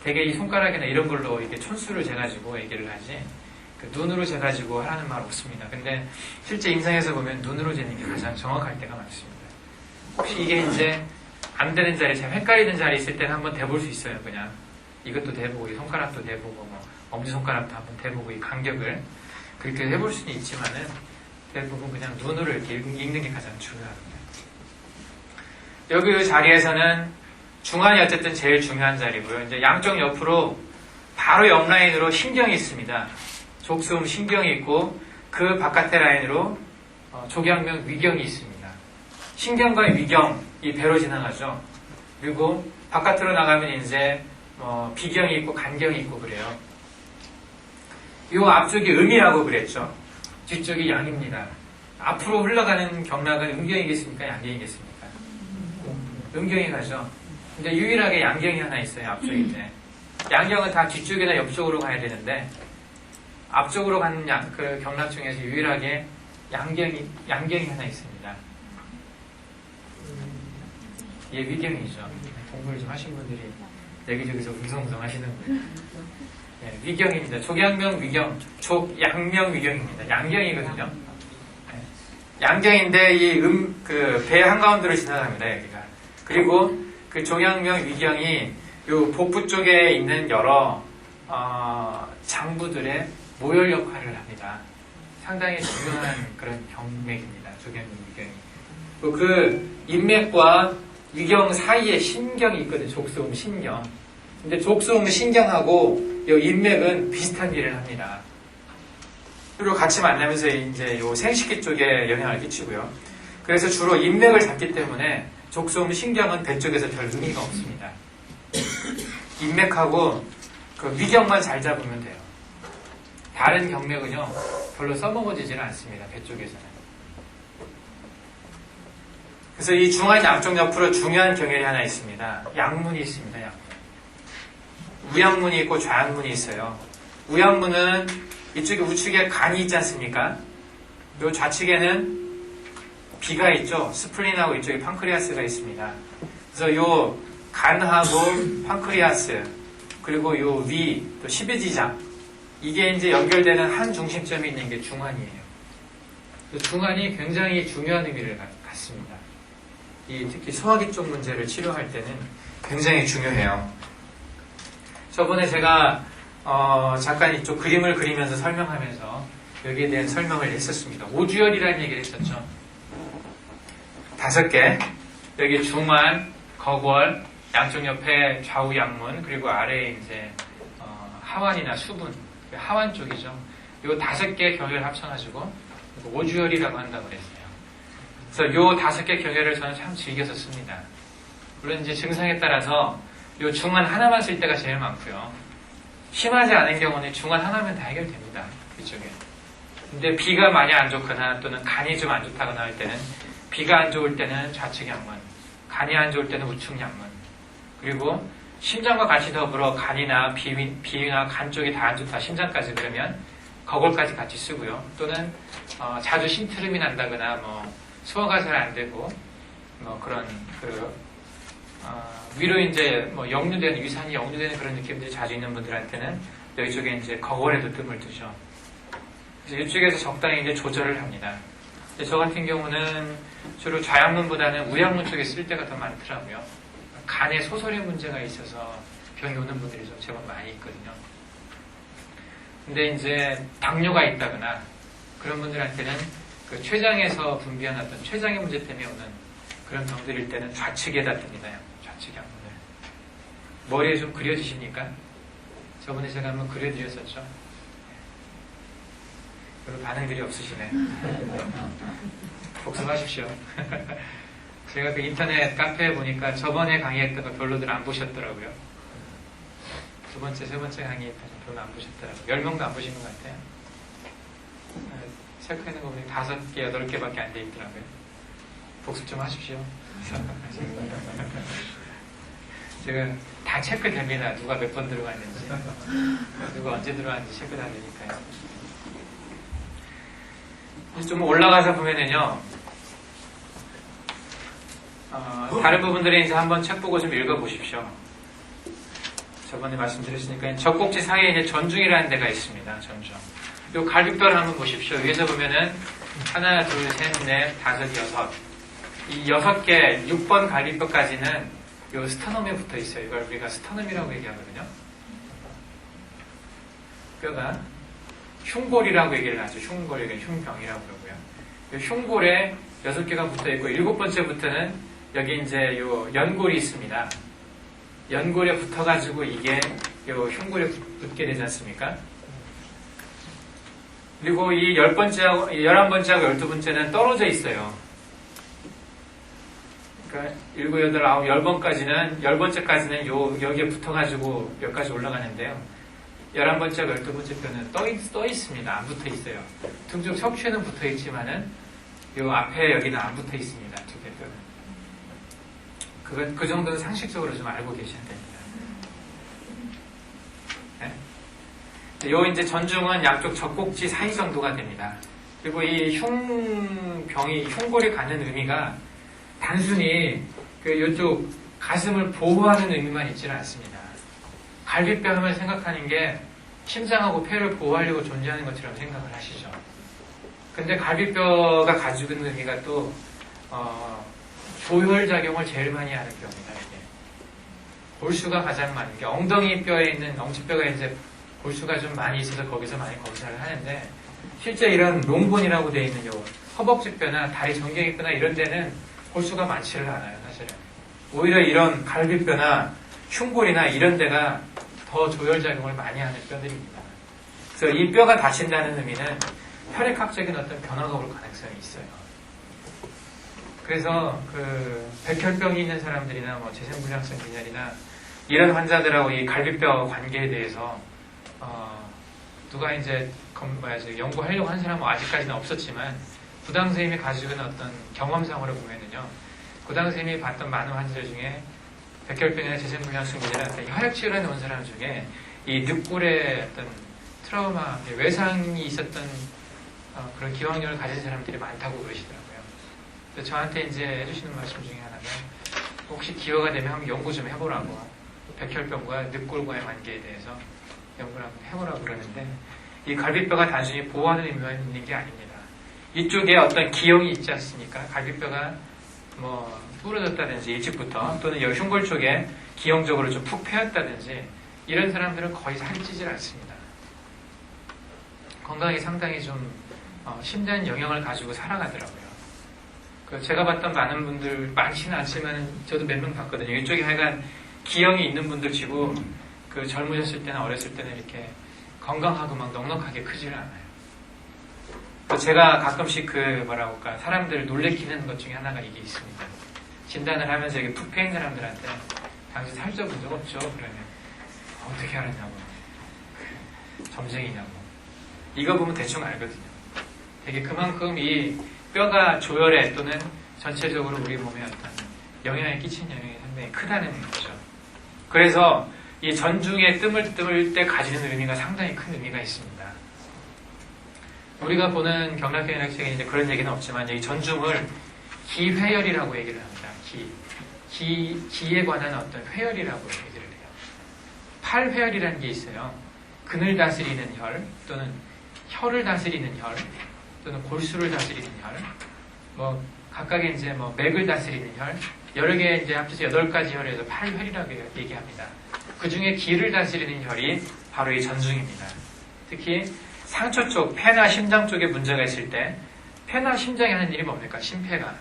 되게 이 손가락이나 이런 걸로 이렇게 촌수를 재가지고 얘기를 하지 그 눈으로 재가지고 하라는 말 없습니다. 근데 실제 임상에서 보면 눈으로 재는 게 가장 정확할 때가 많습니다. 혹시 이게 이제 안 되는 자리, 참 헷갈리는 자리 있을 때는 한번 대볼 수 있어요. 그냥 이것도 대보고 이 손가락도 대보고 뭐 엄지손가락도 한번 대보고 이 간격을 그렇게 해볼 수는 있지만은 대부분 그냥 눈으로 이렇게 읽는 게 가장 중요합니다. 여기 이 자리에서는 중안이 어쨌든 제일 중요한 자리고요. 이제 양쪽 옆으로 바로 옆 라인으로 신경이 있습니다. 족수음 신경이 있고 그 바깥의 라인으로 족양명 위경이 있습니다. 신경과 위경 이 배로 지나가죠. 그리고 바깥으로 나가면 이제 비경이 있고 간경이 있고 그래요. 이 앞쪽이 음이라고 그랬죠. 뒤쪽이 양입니다. 앞으로 흘러가는 경락은 음경이겠습니까? 양경이겠습니까? 음경이 가죠. 근데 유일하게 양경이 하나 있어요. 앞쪽인데 양경은 다 뒤쪽이나 옆쪽으로 가야 되는데 앞쪽으로 가는 그 경락 중에서 유일하게 양경이 하나 있습니다. 얘 위경이죠. 공부를 좀 하신 분들이 여기저기서 웅성웅성 하시는 분들. 네, 위경입니다. 족양명 위경, 족양명 위경입니다. 양경이거든요. 네. 양경인데 이 그 배 한가운데로 지나갑니다. 여기가. 그리고 그 족양명 위경이 요 복부 쪽에 있는 여러 장부들의 모혈 역할을 합니다. 상당히 중요한 그런 경맥입니다. 족양명 위경이. 그 인맥과 위경 사이에 신경이 있거든요. 족소음 신경. 근데 족소음 신경하고 이 인맥은 비슷한 일을 합니다. 그리고 같이 만나면서 이제 요 생식기 쪽에 영향을 끼치고요. 그래서 주로 인맥을 잡기 때문에 족소음 신경은 배 쪽에서 별 의미가 없습니다. 인맥하고 그 위경만 잘 잡으면 돼요. 다른 경맥은요 별로 써먹어지지는 않습니다. 배 쪽에서는. 그래서 이 중안 양쪽 옆으로 중요한 경혈이 하나 있습니다. 양문이 있습니다. 양문. 우양문이 있고 좌양문이 있어요. 우양문은 이쪽에 우측에 간이 있지 않습니까? 이 좌측에는 비가 있죠. 스플린하고 이쪽에 판크리아스가 있습니다. 그래서 요 간하고 판크리아스 그리고 요 위, 또 십이지장 이게 이제 연결되는 한 중심점이 있는 게 중안이에요. 중안이 굉장히 중요한 의미를 갖습니다. 특히 소화기 쪽 문제를 치료할 때는 굉장히 중요해요. 저번에 제가 잠깐 이쪽 그림을 그리면서 설명하면서 여기에 대한 설명을 했었습니다. 오주열이라는 얘기를 했었죠. 5개 여기 중안, 거월, 양쪽 옆에 좌우 양문 그리고 아래에 이제 하완이나 수분 하완 쪽이죠. 이 5개 경혈을 합쳐가지고 오주열이라고 한다고 그랬어요. 그래서 요 5개 경혈을 저는 참 즐겨서 씁니다. 물론 이제 증상에 따라서 요 중안 하나만 쓸 때가 제일 많고요. 심하지 않은 경우는 중안 하나면 다 해결됩니다. 이쪽에. 근데 비가 많이 안 좋거나 또는 간이 좀 안 좋다거나 할 때는 비가 안 좋을 때는 좌측 양문, 간이 안 좋을 때는 우측 양문, 그리고 심장과 같이 더불어 간이나 비위나 간 쪽이 다 안 좋다, 심장까지 그러면 거골까지 같이 쓰고요. 또는 자주 심트름이 난다거나 뭐 소화가 잘 안 되고 뭐 그런 위로 이제 뭐 역류되는 위산이 역류되는 그런 느낌들이 자주 있는 분들한테는 여기 쪽에 이제 거골에도 뜸을 두죠. 그래서 이쪽에서 적당히 이제 조절을 합니다. 저 같은 경우는 주로 좌양문보다는 우양문 쪽에 쓸 때가 더 많더라고요. 간에 소설의 문제가 있어서 병이 오는 분들이 좀 제법 많이 있거든요. 근데 이제 당뇨가 있다거나 그런 분들한테는 그 췌장에서 분비한 어떤 췌장의 문제 때문에 오는 그런 병들일 때는 좌측에다 듭니다. 좌측에 한번. 머리에 좀 그려지십니까? 저번에 제가 한번 그려드렸었죠. 별로 반응들이 없으시네. 복습하십시오. 제가 그 인터넷 카페에 보니까 저번에 강의했던 거 별로들 안 보셨더라고요. 두 번째, 세 번째 강의했던 거 별로 안 보셨더라고요. 10명도 안 보신 것 같아요. 체크해놓은 거 보니 5개, 8개밖에 안 돼 있더라고요. 복습 좀 하십시오. 제가 다 체크됩니다. 누가 몇 번 들어갔는지, 누가 언제 들어갔는지 체크 다 되니까요. 좀 올라가서 보면은요, 다른 부분들에 이제 한번 책 보고 좀 읽어보십시오. 저번에 말씀드렸으니까 젖꼭지 사이에 이제 전중이라는 데가 있습니다. 전중. 요 갈비뼈를 한번 보십시오. 위에서 보면은 하나, 둘, 셋, 넷, 다섯, 여섯. 이 6개, 6번 갈비뼈까지는 요 스터넘에 붙어 있어요. 이걸 우리가 스터넘이라고 얘기하거든요. 뼈가 흉골이라고 얘기를 하죠. 흉골, 이게 흉병이라고 그러고요. 요 흉골에 6개가 붙어 있고 7번째부터는 여기 이제 요 연골이 있습니다. 연골에 붙어가지고 이게 요 흉골에 붙게 되지 않습니까? 그리고 이 10번째하고 11번째하고 12번째는 떨어져 있어요. 그러니까 7, 8, 9, 10번까지는 10번째까지는 여기에 붙어가지고 여기까지 올라가는데요. 11번째하고 12번째 뼈는 떠 있습니다. 안 붙어 있어요. 둥쪽 척추에는 붙어 있지만은 요 앞에 여기는 안 붙어 있습니다. 두 개 뼈는. 그 정도는 상식적으로 좀 알고 계셔야 됩니다. 네? 요 이제 전중은 양쪽 젖꼭지 사이 정도가 됩니다. 그리고 이 흉골이 갖는 의미가 단순히 이쪽 가슴을 보호하는 의미만 있지는 않습니다. 갈비뼈 하면 생각하는 게 심장하고 폐를 보호하려고 존재하는 것처럼 생각을 하시죠. 근데 갈비뼈가 가지고 있는 의미가 또 조혈작용을 제일 많이 하는 뼈입니다. 이게. 골수가 가장 많은 게 엉덩이 뼈에 있는 엄지뼈가 이제 골수가 좀 많이 있어서 거기서 많이 검사를 하는데 실제 이런 롱본이라고 되어 있는 요 허벅지뼈나 다리 정경이뼈나 이런 데는 골수가 많지를 않아요. 사실은. 오히려 이런 갈비뼈나 흉골이나 이런 데가 더 조혈작용을 많이 하는 뼈들입니다. 그래서 이 뼈가 다친다는 의미는 혈액학적인 어떤 변화가 올 가능성이 있어요. 그래서 백혈병이 있는 사람들이나 뭐 재생불량성 빈혈이나 이런 환자들하고 이 갈비뼈 관계에 대해서 누가 이제 연구하려고 하는 사람은 아직까지는 없었지만 구당 선생님이 가지고 있는 어떤 경험상으로 보면은요, 구당 선생님이 봤던 많은 환자들 중에 백혈병이나 재생불량성 빈혈이나 혈액치료를 해온 사람 중에 이 늑골의 어떤 트라우마, 외상이 있었던 그런 기왕력을 가진 사람들이 많다고 그러시더라고요. 그래서 저한테 이제 해주시는 말씀 중에 하나가 혹시 기회가 되면 한번 연구 좀 해보라고, 백혈병과 늑골과의 관계에 대해서 연구를 한번 해보라고 그러는데, 이 갈비뼈가 단순히 보호하는 의미가 있는 게 아닙니다. 이쪽에 어떤 기형이 있지 않습니까? 갈비뼈가 뭐 부러졌다든지 일찍부터, 또는 여기 흉골 쪽에 기형적으로 좀 푹 패였다든지 이런 사람들은 거의 살이 찌질 않습니다. 건강에 상당히 좀 심대한 영향을 가지고 살아가더라고요. 제가 봤던 많은 분들 많지는 않지만 저도 몇 명 봤거든요. 이쪽에 하여간 기형이 있는 분들 치고 젊으셨을 때나 어렸을 때는 이렇게 건강하고 막 넉넉하게 크지를 않아요. 제가 가끔씩 사람들 놀래키는 것 중에 하나가 이게 있습니다. 진단을 하면서 이게 푹 패인 사람들한테 당신 살쪄본 적 없죠? 그러면 어떻게 알았냐고, 점쟁이냐고. 이거 보면 대충 알거든요. 되게 그만큼 이 뼈가 조혈에 또는 전체적으로 우리 몸에 어떤 영향을 끼치는 영향이 상당히 크다는 거죠. 그래서 이 전중에 뜸을 때 가지는 의미가 상당히 큰 의미가 있습니다. 우리가 보는 경락경락 책에 이제 그런 얘기는 없지만 이 전중을 기회혈이라고 얘기를 합니다. 기에 관한 어떤 회혈이라고 얘기를 해요. 팔회혈이라는 게 있어요. 근을 다스리는 혈, 또는 혀를 다스리는 혈, 또는 골수를 다스리는 혈, 각각의 이제 맥을 다스리는 혈, 여러 개 이제 합쳐서 8가지 혈에서 팔회혈이라고 얘기합니다. 그 중에 기를 다스리는 혈이 바로 이 전중입니다. 특히 상처 쪽, 폐나 심장 쪽에 문제가 있을 때 폐나 심장이 하는 일이 뭡니까? 심폐가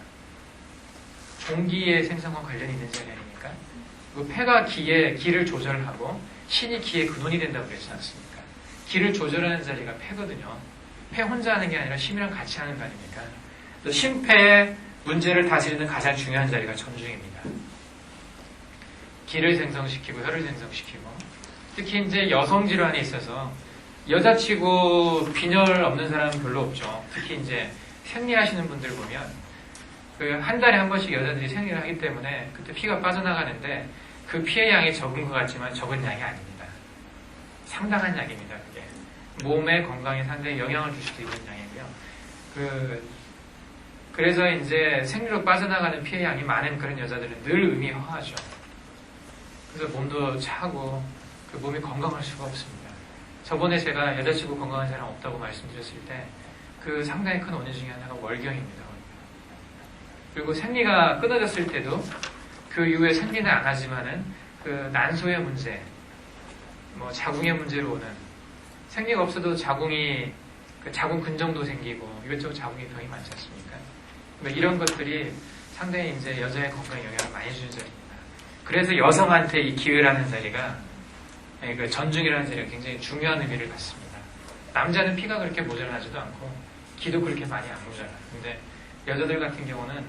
공기의 생성과 관련이 있는 자리 아닙니까? 그 폐가 기를 조절하고 신이 기의 근원이 된다고 그랬지 않습니까? 기를 조절하는 자리가 폐거든요. 폐 혼자 하는 게 아니라 심이랑 같이 하는 거 아닙니까? 심폐의 문제를 다스리는 가장 중요한 자리가 전중입니다. 기를 생성시키고 혈을 생성시키고, 특히 이제 여성 질환에 있어서 여자치고 빈혈 없는 사람은 별로 없죠. 특히 이제 생리하시는 분들 보면 그 한 달에 한 번씩 여자들이 생리를 하기 때문에 그때 피가 빠져나가는데 그 피의 양이 적은 것 같지만 적은 양이 아닙니다. 상당한 양입니다. 그게 몸의 건강에 상당히 영향을 줄 수도 있는 양이고요. 그래서 이제 생리로 빠져나가는 피의 양이 많은 그런 여자들은 늘 음이 허하죠. 그래서 몸도 차고 그 몸이 건강할 수가 없습니다. 저번에 제가 여자치고 건강한 사람 없다고 말씀드렸을 때 그 상당히 큰 원인 중에 하나가 월경입니다. 그리고 생리가 끊어졌을 때도 그 이후에 생리는 안 하지만은 그 난소의 문제, 뭐 자궁의 문제로 오는, 생리가 없어도 자궁 근정도 생기고 이것저것 자궁의 병이 많지 않습니까? 그러니까 이런 것들이 상당히 이제 여자의 건강에 영향을 많이 주는 자리입니다. 그래서 여성한테 이 기회라는 자리가, 그 전중이라는 자리가 굉장히 중요한 의미를 갖습니다. 남자는 피가 그렇게 모자라지도 않고 기도 그렇게 많이 안 모자라요. 근데 여자들 같은 경우는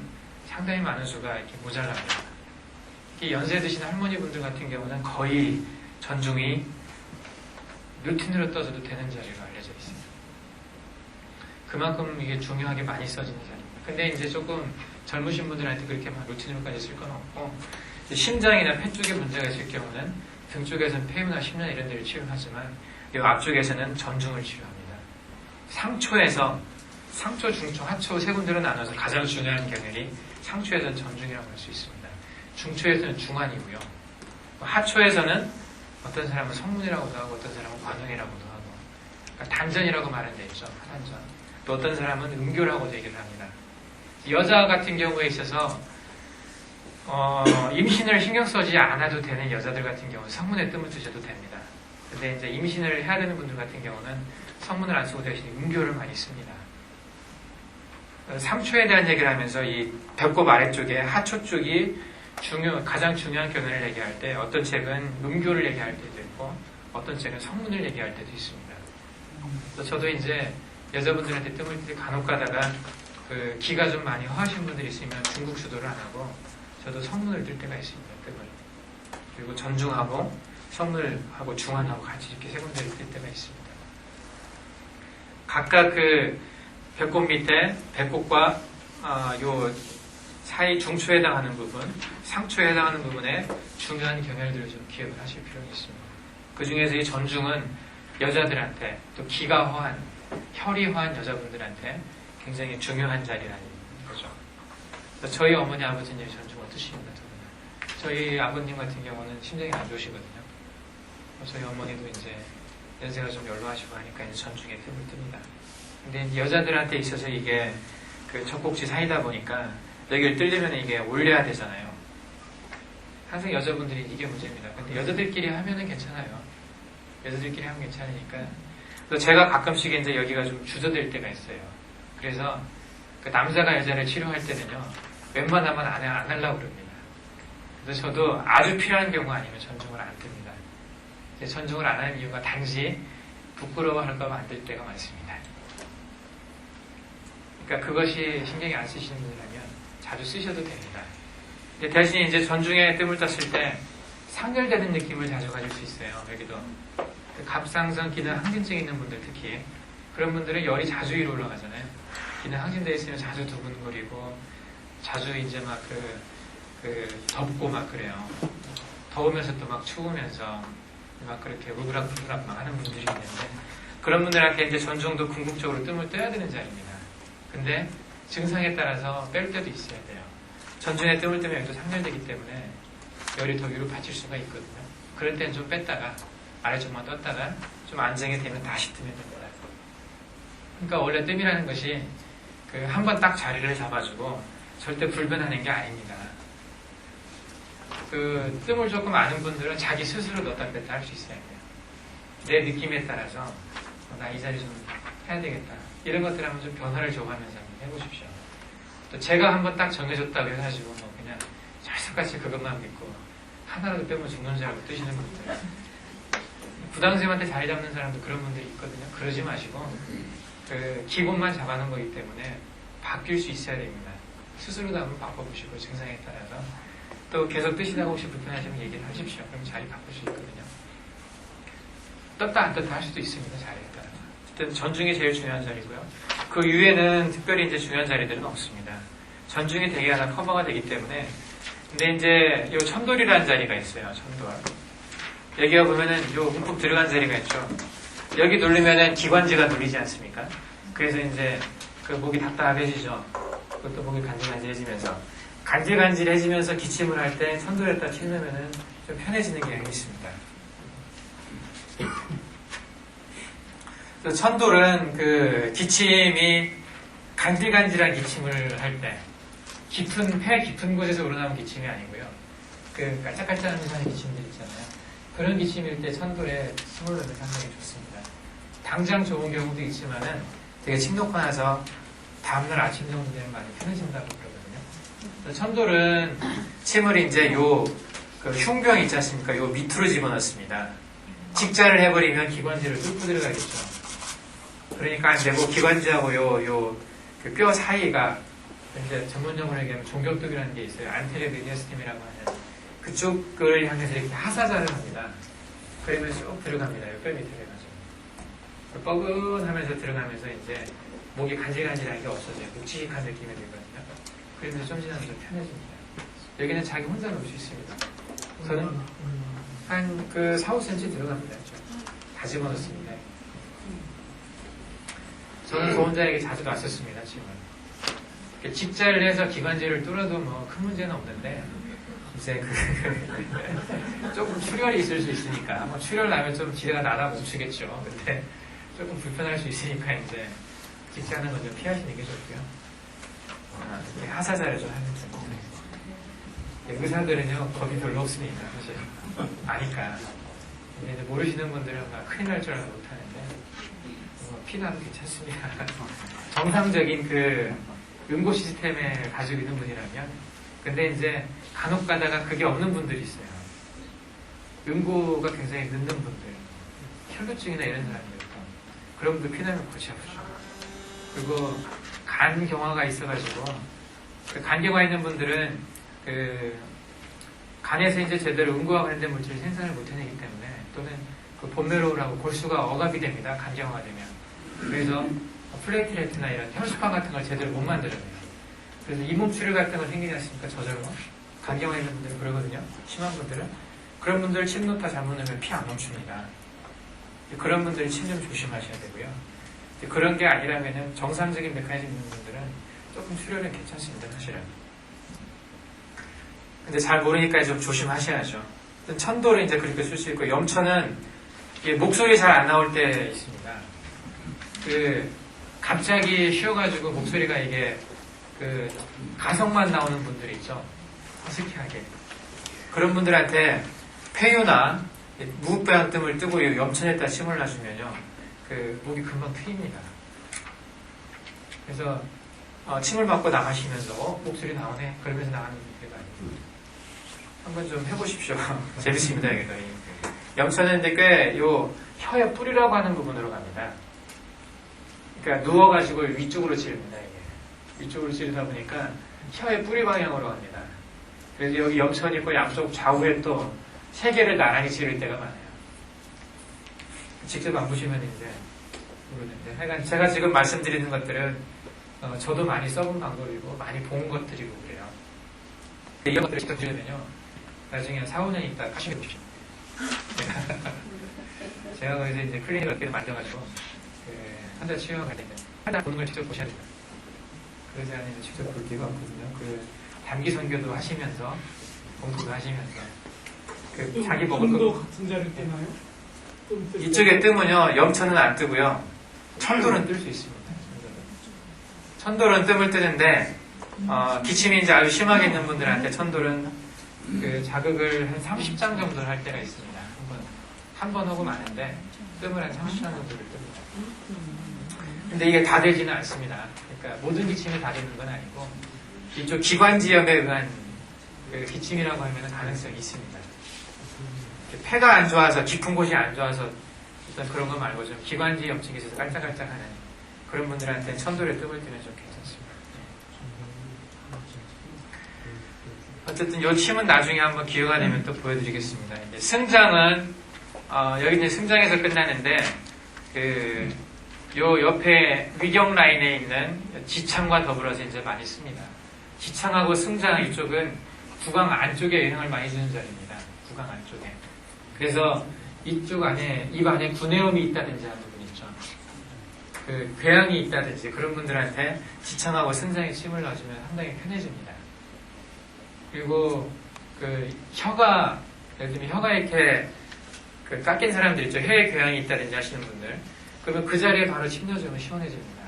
상당히 많은 수가 이렇게 모자랍니다. 특히 연세 드신 할머니분들 같은 경우는 거의 전중이 루틴으로 떠서도 되는 자리로 알려져 있습니다. 그만큼 이게 중요하게 많이 써지는 자리입니다. 근데 이제 조금 젊으신 분들한테 그렇게 막 루틴으로까지 쓸 건 없고, 심장이나 폐 쪽에 문제가 있을 경우는 등 쪽에서는 폐유나 심장 이런 데를 치료하지만 이 앞쪽에서는 전중을 치료합니다. 상초, 중초, 하초 세 군데로 나눠서 가장 중요한 경혈이 상초에서는 전중이라고 할 수 있습니다. 중초에서는 중환이고요. 하초에서는 어떤 사람은 성문이라고도 하고 어떤 사람은 관흥이라고도 하고, 그러니까 단전이라고 말하는 데 있죠. 하단전. 또 어떤 사람은 음교라고도 얘기를 합니다. 여자 같은 경우에 있어서 임신을 신경 쓰지 않아도 되는 여자들 같은 경우는 성문에 뜸을 뜨셔도 됩니다. 근데 이제 임신을 해야 되는 분들 같은 경우는 성문을 안 쓰고 대신 음교를 많이 씁니다. 상초에 대한 얘기를 하면서 이 배꼽 아래쪽에 하초 쪽이 가장 중요한 경연을 얘기할 때 어떤 책은 음교를 얘기할 때도 있고 어떤 책은 성문을 얘기할 때도 있습니다. 저도 이제 여자분들한테 뜸을 때 간혹 가다가 그 기가 좀 많이 허하신 분들이 있으면 중국 수도를 안 하고 저도 성문을 뜰 때가 있습니다. 뜸을. 그리고 전중하고 성문하고 중환하고 같이 이렇게 세 군데를 뜰 때가 있습니다. 각각 그 배꼽 밑에 배꼽과 요 사이 중초에 해당하는 부분, 상초에 해당하는 부분에 중요한 경혈들을 좀 기억을 하실 필요가 있습니다. 그 중에서 이 전중은 여자들한테 또 기가 허한, 혈이 허한 여자분들한테 굉장히 중요한 자리라는 거죠. 저희 어머니 아버지님 전중 어떠십니까? 저희 아버님 같은 경우는 심장이 안 좋으시거든요. 저희 어머니도 이제 연세가 좀 연로하시고 하니까 이제 전중에 뜸을 뜹니다. 근데 여자들한테 있어서 이게 그 젖꼭지 사이다 보니까 여기를 뜰려면 이게 올려야 되잖아요. 항상 여자분들이 이게 문제입니다. 근데 여자들끼리 하면은 괜찮아요. 여자들끼리 하면 괜찮으니까. 그래서 제가 가끔씩 이제 여기가 좀 주저될 때가 있어요. 그래서 그 남자가 여자를 치료할 때는요, 웬만하면 안 하려고 그럽니다. 그래서 저도 아주 필요한 경우 아니면 전중을 안 뜹니다. 전중을 안 하는 이유가 단지 부끄러워할까봐 안 뜰 때가 많습니다. 그러니까 그것이 신경이 안 쓰시는 분이라면 자주 쓰셔도 됩니다. 근데 대신 이제 전중에 뜸을 떴을 때 상열되는 느낌을 자주 가질 수 있어요. 여기도 갑상선 기능 항진증 있는 분들, 특히 그런 분들은 열이 자주 위로 올라가잖아요. 기능 항진되어 있으면 자주 두근거리고 자주 이제 막 덥고 막 그래요. 더우면서 또 막 추우면서 막 그렇게 우그락부그락 막 하는 분들이 있는데, 그런 분들한테 이제 전중도 궁극적으로 뜸을 떠야 되는 자리입니다. 근데 증상에 따라서 뺄 때도 있어야 돼요. 전중에 뜸을 뜨면 여기도 상열되기 때문에 열이 더 위로 받칠 수가 있거든요. 그럴 때는 좀 뺐다가 아래쪽만 떴다가 좀 안정이 되면 다시 뜨면 됩니다. 그러니까 원래 뜸이라는 것이 한 번 딱 자리를 잡아주고 절대 불변하는 게 아닙니다. 뜸을 조금 아는 분들은 자기 스스로 넣었다 뺐다 할 수 있어야 돼요. 내 느낌에 따라서 나 이 자리 좀 해야 되겠다. 이런 것들 한번 좀 변화를 줘가면서 한번 해보십시오. 또 제가 한번 딱 정해줬다고 해가지고 뭐 그냥 철석같이 그것만 믿고 하나라도 빼면 죽는 줄 알고 뜨시는 분들, 부당선생님한테 자리 잡는 사람도 그런 분들이 있거든요. 그러지 마시고 그 기본만 잡아놓은 거기 때문에 바뀔 수 있어야 됩니다. 스스로도 한번 바꿔보시고 증상에 따라서 또 계속 뜨시다가 혹시 불편하시면 얘기를 하십시오. 그럼 자리 바꿀 수 있거든요. 떴다 안 떴다 할 수도 있습니다. 자리에 따라서. 어쨌든 전중이 제일 중요한 자리고요. 그 위에는 특별히 이제 중요한 자리들은 없습니다. 전중이 되게 하나 커버가 되기 때문에. 근데 이제 요 천돌이라는 자리가 있어요. 천돌. 여기가 보면은 요 움푹 들어간 자리가 있죠. 여기 누르면은 기관지가 눌리지 않습니까? 그래서 이제 그 목이 답답해지죠. 그것도 목이 간질간질해지면서 간질간질해지면서 기침을 할 때 천돌에다 치면은 좀 편해지는 경향이 있습니다. 천돌은 그 기침이 간질간질한 기침을 할 때 깊은 폐 깊은 곳에서 우러나온 기침이 아니고요. 그 깔짝깔짝하는 기침들 있잖아요. 그런 기침일 때 천돌에 침을 넣으면 상당히 좋습니다. 당장 좋은 경우도 있지만은 되게 침 놓고 나서 다음날 아침 정도 되면 많이 편해진다고 그러거든요. 천돌은 침을 이제 그 흉병 있지 않습니까? 요 밑으로 집어넣습니다. 직자를 해버리면 기관지를 뚫고 들어가겠죠. 그러니까 안 되고 기관지하고 그 뼈 사이가 이제 전문용어로 얘기하면 종격독이라는 게 있어요. 안테리어 미디어스템이라고 하는 그쪽을 향해서 이렇게 하사자를 합니다. 그러면 쭉 들어갑니다. 뼈 밑에 해가지고 뻐근하면서 들어가면서 이제 목이 간질간질한 게 없어져요. 묵직한 느낌이 들거든요. 그러면서 좀 지나면 좀 편해집니다. 여기는 자기 혼자 놓을 수 있습니다. 저는 한 그 4, 5cm 들어갑니다. 다 집어넣습니다. 저는 저 혼자 에게 자주 놨었습니다. 침을. 직자를 해서 기관지를 뚫어도 뭐 큰 문제는 없는데 이제 조금 출혈이 있을 수 있으니까 뭐 출혈 나면 좀 기대가 나다 멈추겠죠. 근데 조금 불편할 수 있으니까 이제 직자하는 건 좀 피하시는 게 좋고요. 하사자를 좀 하면 됩니다. 의사들은요 겁이 별로 없습니다. 사실 아니까. 근데 이제 모르시는 분들은 막 큰일 날 줄 알고 못하는데 피나도 괜찮습니다. 정상적인 그 응고 시스템을 가지고 있는 분이라면. 근데 이제 간혹 가다가 그게 없는 분들이 있어요. 응고가 굉장히 늦는 분들, 혈루증이나 이런 사람들, 그런 분들 피나면 골치 아프죠. 그리고 간 경화가 있어가지고 그 간 경화 있는 분들은 그 간에서 이제 제대로 응고와 관련된 물질을 생산을 못해내기 때문에, 또는 그 본메로우라고 골수가 억압이 됩니다. 간 경화가 되면. 그래서 플레이트레트나 이런 혈수판 같은 걸 제대로 못 만들어내요. 그래서 잇몸출혈 같은 거 생기지 않습니까? 저절로. 간 경화 있는 분들은 그러거든요. 심한 분들은. 그런 분들 침 놓다 잘못 넣으면 피 안 멈춥니다. 그런 분들이 침 좀 조심하셔야 되고요. 그런 게 아니라면은 정상적인 메커니즘 있는 분들은 조금 출혈은 괜찮습니다. 사실은. 근데 잘 모르니까 좀 조심하셔야죠. 천도를 이제 그렇게 쓸 수 있고, 염천은 목소리 잘 안 나올 때 있습니다. 갑자기 쉬어가지고 목소리가 이게 가성만 나오는 분들이 있죠. 허스키하게. 그런 분들한테 폐유나 무흡배한 뜸을 뜨고 염천에다 침을 놔주면요, 목이 금방 트입니다. 그래서 침을 맞고 나가시면서 목소리 나오네 그러면서 나가는 분들이 많이 한번 좀 해보십시오. 재밌습니다. 여기도. 염천은 이제 꽤 혀의 뿌리라고 하는 부분으로 갑니다. 그러니까 누워가지고 위쪽으로 찌릅니다. 이게 위쪽으로 찌르다 보니까 혀의 뿌리 방향으로 갑니다. 그래서 여기 염천이 있고 양쪽 좌우에 또 3개를 나란히 찌를 때가 많아요. 직접 안 보시면 이제 모르는데, 하여간 제가 지금 말씀드리는 것들은 저도 많이 써본 방법이고 많이 본 것들이고 그래요. 이런 것들을 직접 들으면요, 나중에 4, 5년 있다 하시면 됩니다. 제가 거기서 이제 클리닉을 어떻게 만들어가지고 환자 치료가 갈 때는 환자 보는 걸 직접 보셔야 됩니다. 그러지 않으면 직접 볼 기회가 없거든요. 단기 선교도 하시면서 공부도 하시면서 자기 먹을 거 같은 자를 뜨나요? 이쪽에 뜨면요, 염천은 안 뜨고요, 천돌은 뜰 수 있습니다. 천돌은 뜸을 뜨는데 기침이 이제 아주 심하게 있는 분들한테 천돌은 자극을 한 30장 정도 할 때가 있습니다. 한 번 하고 마는데 뜸을 한 30년 정도를 뜹니다. 근데 이게 다 되지는 않습니다. 그러니까 모든 기침이 다 되는 건 아니고 이쪽 기관지염에 의한 그 기침이라고 하면 가능성이 있습니다. 폐가 안 좋아서 깊은 곳이 안 좋아서 어떤 그런 거 말고 좀 기관지염증이 있어서 깔짝깔짝하는 그런 분들한테는 천도의 뜸을 뜨면 좀 괜찮습니다. 어쨌든 요 침은 나중에 한번 기회가 되면 또 보여드리겠습니다. 이제 승장은 여기 이제 승장에서 끝나는데 요 옆에 위경 라인에 있는 지창과 더불어서 이제 많이 씁니다. 지창하고 승장 이쪽은 구강 안쪽에 영향을 많이 주는 자리입니다. 구강 안쪽에. 그래서 이쪽 안에 입 안에 구내염이 있다든지 하는 부분 있죠. 그 궤양이 있다든지 그런 분들한테 지창하고 승장에 침을 넣어주면 상당히 편해집니다. 그리고 그 혀가 예를 들면 혀가 이렇게 그 깎인 사람들 있죠. 혀에 궤양이 있다든지 하시는 분들 그러면 그 자리에 바로 침 넣어주면 시원해집니다.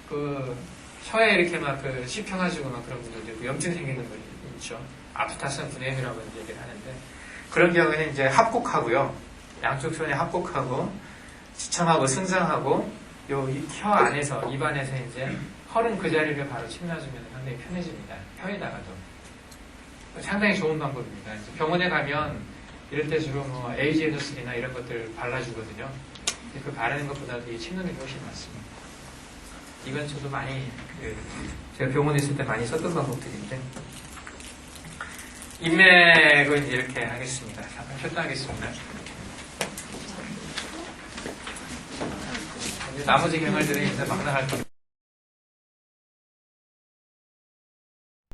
그 혀에 이렇게 막 그 씹혀가지고 막 그런 분들도 있고 염증 생기는 분이 있죠. 아프타성 구내염이라고 얘기를 하는데 그런 경우에는 이제 합곡하고요. 양쪽 손에 합곡하고 지창하고 승장하고 요 혀 안에서 입 안에서 이제 헐은 그 자리를 바로 침 놔주면 상당히 편해집니다. 혀에다가도 상당히 좋은 방법입니다. 병원에 가면 이럴 때 주로 뭐 에이지에너스나 이런 것들 발라주거든요. 그 바르는 것보다도 이 침 넣는 게 훨씬 낫습니다. 이건 저도 많이 제가 병원에 있을 때 많이 썼던 방법들인데 인맥은 이제 이렇게 하겠습니다. 잠깐 쉬었다 하겠습니다. 나머지 경활들은 이제 막 나갈 겁니다.